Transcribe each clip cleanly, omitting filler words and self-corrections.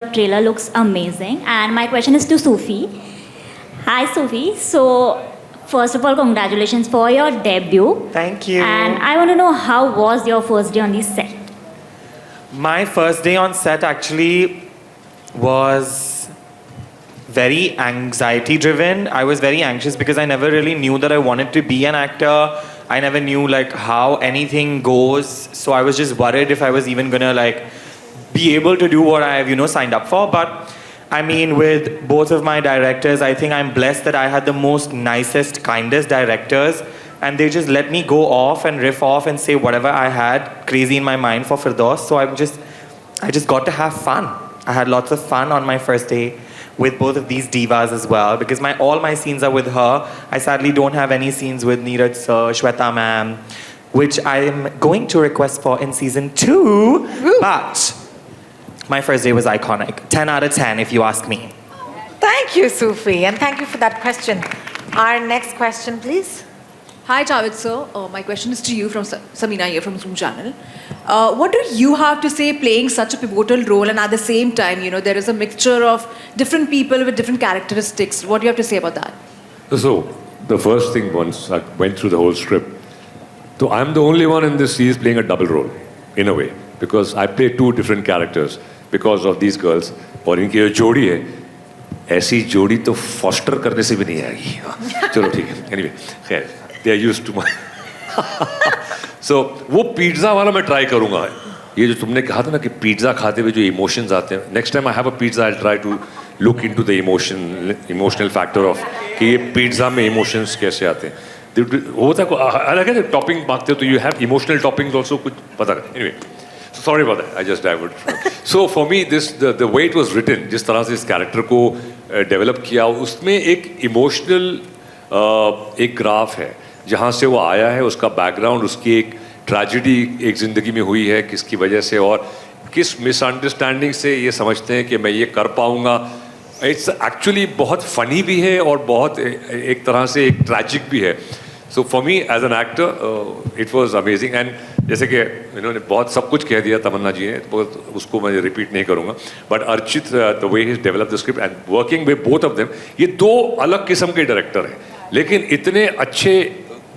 Trailer looks amazing, and my question is to Sufi. Hi, Sufi. So, first of all, congratulations for your debut. Thank you. And I want to know, how was your first day on the set? My first day on set actually was very anxiety driven. I was very anxious because I never really knew that I wanted to be an actor. I never knew like how anything goes. So I was just worried if I was even gonna like be able to do what I've, signed up for. But I mean, with both of my directors, I think I'm blessed that I had the most nicest, kindest directors. And they just let me go off and riff off and say whatever I had crazy in my mind for Firdaus. So I just got to have fun. I had lots of fun on my first day with both of these divas as well, because all my scenes are with her. I sadly don't have any scenes with Neeraj sir, Shweta ma'am, which I'm going to request for in season 2. Woo. But my first day was iconic. 10 out of 10 if you ask me. Thank you, Sufi, and thank you for that question. Our next question, please. Hi, Javed sir. My question is to you from Samina here from Zoom channel. What do you have to say playing such a pivotal role, and at the same time, there is a mixture of different people with different characteristics. What do you have to say about that? So, the first thing, once I went through the whole script, so I'm the only one in this series playing a double role, in a way, because I play 2 different characters because of these girls. और इनकी जो जोड़ी है, ऐसी जोड़ी तो foster करने से भी नहीं आएगी. चलो ठीक है. Anyway, खैर, they are used to my. So वो पिज्ज़ा वाला मैं ट्राई करूँगा. ये जो तुमने कहा था ना कि पिज्ज़ा खाते हुए जो इमोशंस आते हैं, next time I have a pizza I try to look into the emotional factor of कि ये पिज्ज़ा में इमोशंस कैसे आते हैं. होता है अलग है, टॉपिंग मांगते हो तो you have emotional toppings also, कुछ पता नहीं. Anyway, sorry about that, I just diverted. So for me, the way it was written, जिस तरह से इस कैरेक्टर को डेवलप किया, उसमें एक इमोशनल एक ग्राफ है जहाँ से वो आया है, उसका बैकग्राउंड, उसकी एक ट्रेजेडी एक ज़िंदगी में हुई है किसकी वजह से, और किस मिसअंडरस्टैंडिंग से ये समझते हैं कि मैं ये कर पाऊँगा. इट्स एक्चुअली बहुत फ़नी भी है और बहुत एक तरह से एक ट्रैजिक भी है. So for me as an actor it was amazing. And जैसे कि इन्होंने बहुत सब कुछ कह दिया तमन्ना जी ने, तो उसको मैं रिपीट नहीं करूँगा. But Archit, the way he develop the script and working with both of them, ये 2 अलग किस्म के डायरेक्टर हैं लेकिन इतने अच्छे,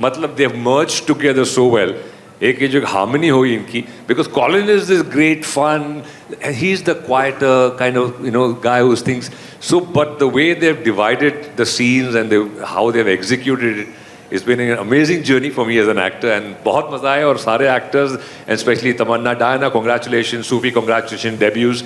मतलब they have merged together so well. एक ये जो हार्मनी हुई इनकी, because Colin is this great fun and he is the quieter kind of guy whose things. So but the way they have divided the scenes and how they have executed it, it's been an amazing journey for me as an actor, and बहुत मजा आया. और सारे actors and especially Tamanna, Diana, congratulations, Sufi, congratulations, debuts.